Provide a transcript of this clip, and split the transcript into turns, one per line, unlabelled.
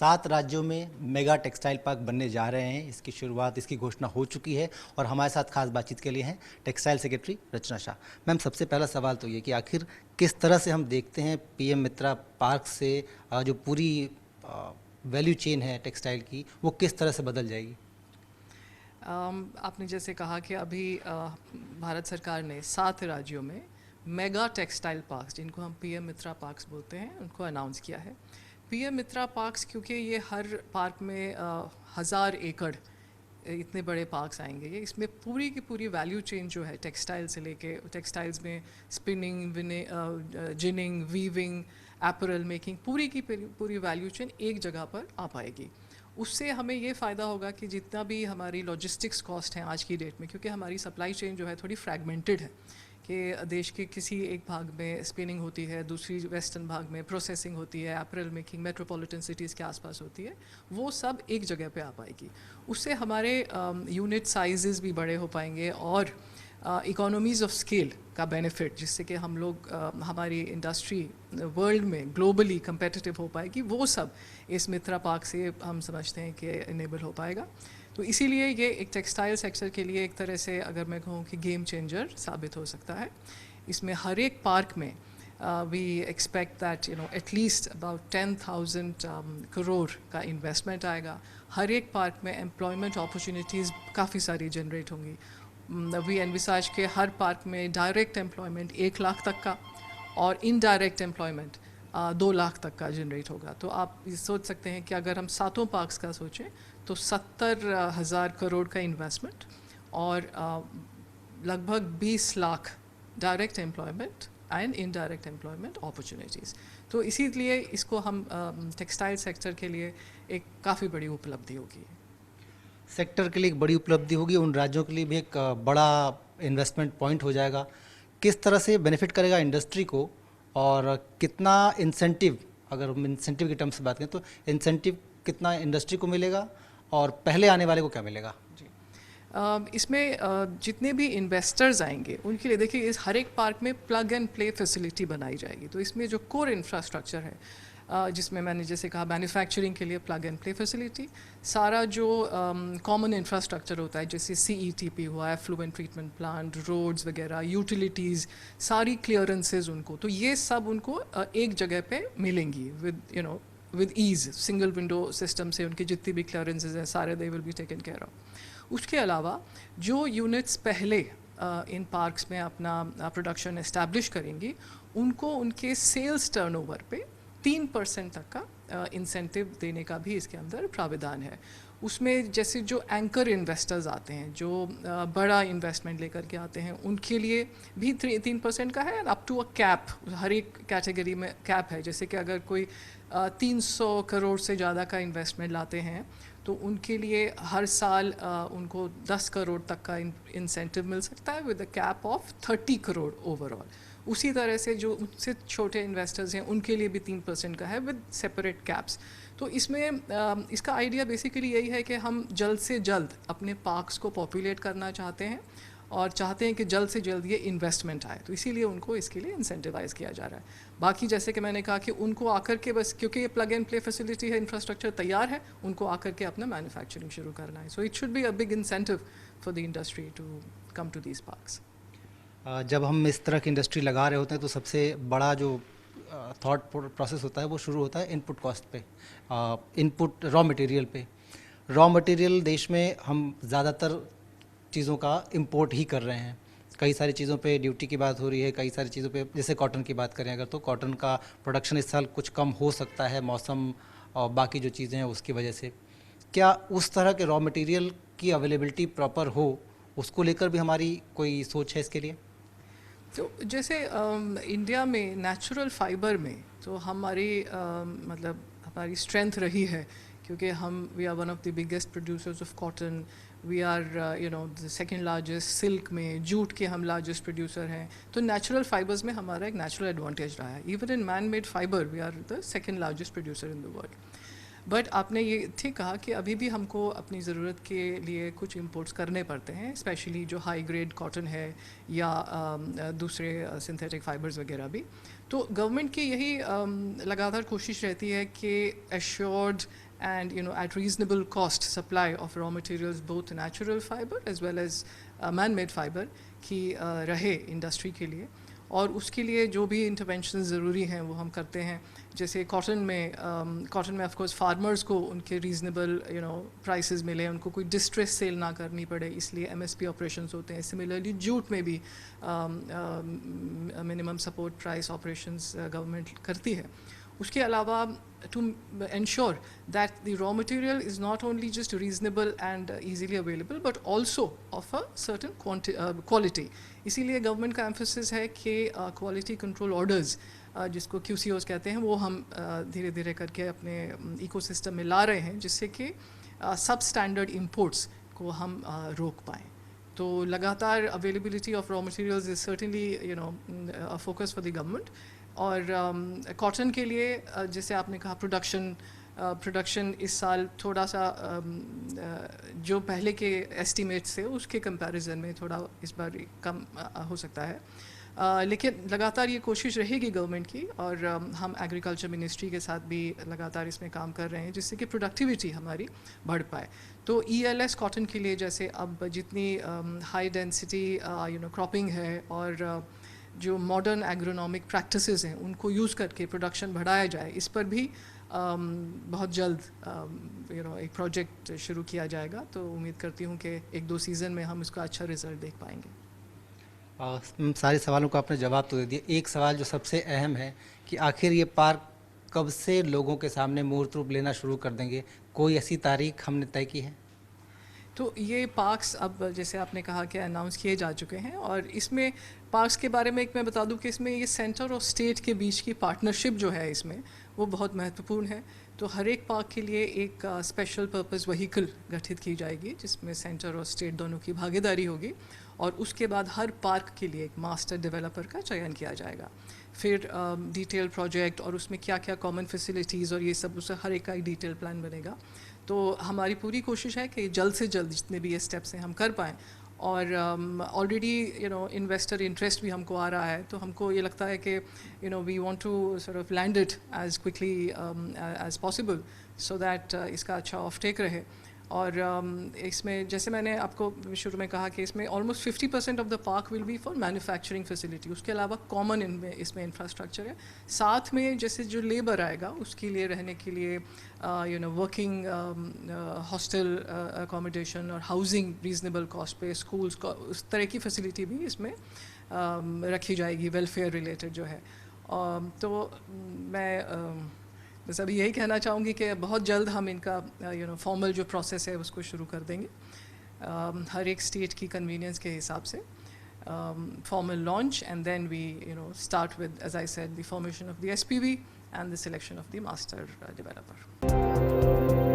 7 राज्यों में mega textile park बनने जा रहे हैं। इसकी शुरुआत, इसकी घोषणा हो चुकी है और हमारे साथ खास बातचीत के लिए हैं टेक्सटाइल सेक्रेटरी रचना शाह। मैम, सबसे पहला सवाल तो ये कि आखिर किस तरह से हम देखते हैं पीएम मित्रा पार्क से जो पूरी वैल्यू चेन है टेक्सटाइल की, वो किस तरह से बदल जाएगी?
आपने जैसे कहा कि अभी भारत सरकार ने 7 राज्यों में मेगा टेक्सटाइल पार्क्स, जिनको हम पीएम मित्रा पार्क्स बोलते हैं, उनको अनाउंस किया है। पीएम मित्रा पार्क्स क्योंकि ये हर पार्क में 1000 एकड़ इतने बड़े पार्क्स आएंगे, ये इसमें पूरी की पूरी वैल्यू चेन जो है टेक्सटाइल से लेके, टेक्सटाइल्स में spinning, ginning, weaving, apparel making, पूरी की पूरी वैल्यू चेन एक जगह पर आ पाएगी। उससे हमें ये फ़ायदा होगा कि जितना भी हमारी लॉजिस्टिक्स कॉस्ट हैं आज की डेट में, क्योंकि हमारी सप्लाई चेन जो है थोड़ी फ्रैगमेंटेड है कि देश के किसी एक भाग में स्पिनिंग होती है, दूसरी वेस्टर्न भाग में प्रोसेसिंग होती है, एपरल मेकिंग मेट्रोपॉलिटन सिटीज़ के आसपास होती है, वो सब एक जगह पे आ पाएगी। उससे हमारे यूनिट साइजेस भी बड़े हो पाएंगे और इकोनॉमीज़ ऑफ स्केल का बेनिफिट, जिससे कि हम लोग हमारी इंडस्ट्री वर्ल्ड में ग्लोबली competitive हो पाएगी, वो सब इस मित्रा पार्क से हम समझते हैं कि इनेबल हो पाएगा। तो इसीलिए ये एक टेक्सटाइल सेक्टर के लिए एक तरह से, अगर मैं कहूँ कि गेम चेंजर साबित हो सकता है। इसमें हर एक पार्क में we expect that at least about 10,000 crore का इन्वेस्टमेंट आएगा। हर एक पार्क में एम्प्लॉयमेंट अपॉर्चुनिटीज़ काफ़ी सारी जनरेट होंगी। वी एनविसाज के हर पार्क में डायरेक्ट एम्प्लॉयमेंट 1 लाख तक का और इनडायरेक्ट एम्प्लॉयमेंट 2 लाख तक का जनरेट होगा। तो आप ये सोच सकते हैं कि अगर हम 7 पार्क्स का सोचें तो 70,000 करोड़ का इन्वेस्टमेंट और लगभग 20 lakh direct employment and indirect employment opportunities. तो इसीलिए इसको हम टेक्सटाइल सेक्टर के लिए एक काफ़ी बड़ी उपलब्धि होगी।
सेक्टर के लिए एक बड़ी उपलब्धि होगी, उन राज्यों के लिए भी एक बड़ा इन्वेस्टमेंट पॉइंट हो जाएगा। किस तरह से बेनिफिट करेगा इंडस्ट्री को और कितना इंसेंटिव, अगर हम इंसेंटिव की टर्म्स से बात करें तो इंसेंटिव कितना इंडस्ट्री को मिलेगा और पहले आने वाले को क्या मिलेगा?
जी, इसमें जितने भी इन्वेस्टर्स आएंगे उनके लिए देखिए, इस हर एक पार्क में प्लग एंड प्ले फैसिलिटी बनाई जाएगी। तो इसमें जो कोर इंफ्रास्ट्रक्चर है, जिसमें मैंने जैसे कहा मैन्युफैक्चरिंग के लिए प्लग एंड प्ले फैसिलिटी, सारा जो कॉमन इंफ्रास्ट्रक्चर होता है जैसे CETP हुआ, एफ्लुएंट ट्रीटमेंट प्लांट, रोड्स वगैरह, यूटिलिटीज़, सारी क्लियरेंसेज उनको, तो ये सब उनको एक जगह पे मिलेंगी with ease. Single window system से उनकी जितनी भी क्लियरेंसेज हैं सारे they will be taken care of. उसके अलावा जो यूनिट्स पहले इन पार्क्स में अपना प्रोडक्शन इस्टेब्लिश करेंगी, उनको उनके सेल्स टर्नओवर पे 3% तक का इंसेंटिव देने का भी इसके अंदर प्राविधान है। उसमें जैसे जो एंकर इन्वेस्टर्स आते हैं, जो बड़ा इन्वेस्टमेंट लेकर के आते हैं, उनके लिए भी 3% का है, अप टू अ कैप। हर एक कैटेगरी में कैप है। जैसे कि अगर कोई 300 करोड़ से ज़्यादा का इन्वेस्टमेंट लाते हैं तो उनके लिए हर साल उनको 10 करोड़ तक का इंसेंटिव मिल सकता है with a cap of 30 crore overall. उसी तरह से जो उनसे छोटे इन्वेस्टर्स हैं उनके लिए भी 3% का है विद सेपरेट कैप्स। तो इसमें इसका आइडिया बेसिकली यही है कि हम जल्द से जल्द अपने पार्क्स को पॉपुलेट करना चाहते हैं और चाहते हैं कि जल्द से जल्द ये इन्वेस्टमेंट आए, तो इसीलिए उनको इसके लिए इंसेंटिवाइज़ किया जा रहा है। बाकी जैसे कि मैंने कहा कि उनको आकर के बस, क्योंकि ये प्लग एंड प्ले फैसिलिटी है, इंफ्रास्ट्रक्चर तैयार है, उनको आकर के अपना मैन्युफैक्चरिंग शुरू करना है। So it should be a big incentive for the industry to come to these parks.
जब हम इस तरह की इंडस्ट्री लगा रहे होते हैं तो सबसे बड़ा जो थॉट प्रोसेस होता है वो शुरू होता है इनपुट कॉस्ट पे, इनपुट रॉ मटेरियल पे। रॉ मटेरियल देश में हम ज़्यादातर चीज़ों का इंपोर्ट ही कर रहे हैं। कई सारी चीज़ों पे ड्यूटी की बात हो रही है, कई सारी चीज़ों पे, जैसे कॉटन की बात करें अगर, तो कॉटन का प्रोडक्शन इस साल कुछ कम हो सकता है मौसम और बाकी जो चीज़ें हैं उसकी वजह से। क्या उस तरह के रॉ मटेरियल की अवेलेबिलिटी प्रॉपर हो, उसको लेकर भी हमारी कोई सोच है इसके लिए?
तो जैसे इंडिया में नेचुरल फाइबर में तो हमारी मतलब हमारी स्ट्रेंथ रही है, क्योंकि we are one of the biggest producers of cotton. We are the second largest silk में, जूट के हम लार्जेस्ट प्रोड्यूसर हैं। तो नेचुरल फाइबर्स में हमारा एक नेचुरल एडवांटेज रहा है। Even in man made fibre we are the second largest producer in the world. But आपने ये ठीक कहा कि अभी भी हमको अपनी ज़रूरत के लिए कुछ इंपोर्ट्स करने पड़ते हैं, स्पेशली जो हाई ग्रेड कॉटन है या दूसरे सिंथेटिक फाइबर्स वगैरह भी। तो गवर्नमेंट की यही लगातार कोशिश रहती है कि assured and at reasonable cost supply of raw materials, both natural fiber as well as man-made fiber की रहे इंडस्ट्री के लिए. और उसके लिए जो भी इंटरवेंशन ज़रूरी हैं वो हम करते हैं. जैसे कॉटन में ऑफ कोर्स फार्मर्स को उनके रीज़नेबल प्राइसेस मिले, उनको कोई डिस्ट्रेस सेल ना करनी पड़े, इसलिए MSP ऑपरेशंस होते हैं. सिमिलरली जूट में भी minimum support price operations government करती है. उसके अलावा to ensure that the raw material is not only just reasonable and easily available but also of a certain quality. इसीलिए गवर्नमेंट का एम्फोसिस है कि क्वालिटी कंट्रोल ऑर्डर्स जिसको QCOs कहते हैं वो हम धीरे धीरे करके अपने इकोसिस्टम में ला रहे हैं, जिससे कि सब स्टैंडर्ड इंपोर्ट्स को हम रोक पाएँ. तो लगातार availability of raw materials is certainly a focus for the government. और कॉटन के लिए जैसे आपने कहा प्रोडक्शन इस साल थोड़ा सा जो पहले के एस्टीमेट से उसके कंपैरिजन में थोड़ा इस बार कम हो सकता है. लेकिन लगातार ये कोशिश रहेगी गवर्नमेंट की, और हम एग्रीकल्चर मिनिस्ट्री के साथ भी लगातार इसमें काम कर रहे हैं जिससे कि प्रोडक्टिविटी हमारी बढ़ पाए. तो ELS कॉटन के लिए जैसे अब जितनी हाई डेंसिटी क्रॉपिंग है और जो मॉडर्न एग्रोनॉमिक प्रैक्टिसेस हैं उनको यूज़ करके प्रोडक्शन बढ़ाया जाए, इस पर भी बहुत जल्द एक प्रोजेक्ट शुरू किया जाएगा. तो उम्मीद करती हूँ कि 1-2 सीज़न में हम इसका अच्छा रिजल्ट देख पाएंगे.
सारे सवालों का आपने जवाब तो दे दिया. एक सवाल जो सबसे अहम है कि आखिर ये पार्क कब से लोगों के सामने मूर्त रूप लेना शुरू कर देंगे? कोई ऐसी तारीख हमने तय की है?
तो ये पार्क्स अब जैसे आपने कहा कि अनाउंस किए जा चुके हैं, और इसमें पार्क्स के बारे में एक मैं बता दूं कि इसमें ये सेंटर और स्टेट के बीच की पार्टनरशिप जो है इसमें वो बहुत महत्वपूर्ण है. तो हर एक पार्क के लिए एक स्पेशल पर्पस व्हीकल गठित की जाएगी जिसमें सेंटर और स्टेट दोनों की भागीदारी होगी, और उसके बाद हर पार्क के लिए एक मास्टर डेवलपर का चयन किया जाएगा. फिर डिटेल प्रोजेक्ट और उसमें क्या क्या कॉमन फैसिलिटीज़ और ये सब, उससे हर एक का एक डिटेल प्लान बनेगा. तो हमारी पूरी कोशिश है कि जल्द से जल्द जितने भी ये स्टेप्स हैं हम कर पाएँ. और ऑलरेडी इन्वेस्टर इंटरेस्ट भी हमको आ रहा है, तो हमको ये लगता है कि we want to sort of land it as quickly as possible so that इसका अच्छा ऑफ टेक रहे. और इसमें जैसे मैंने आपको शुरू में कहा कि इसमें almost 50% of the park will be for manufacturing facility. उसके अलावा कॉमन इसमें इंफ्रास्ट्रक्चर है. साथ में जैसे जो लेबर आएगा उसके लिए रहने के लिए वर्किंग हॉस्टल अकोमोडेशन और हाउसिंग रीजनेबल कॉस्ट पे, स्कूल्स का उस तरह की फैसिलिटी भी इसमें रखी जाएगी, वेलफेयर रिलेटेड जो है. तो मैं बस अभी यही कहना चाहूँगी कि बहुत जल्द हम इनका फॉर्मल जो प्रोसेस है उसको शुरू कर देंगे, हर एक स्टेट की कन्वीनियंस के हिसाब से. Formal launch and then we start with, as I said, the formation of the SPV and the selection of the master developer.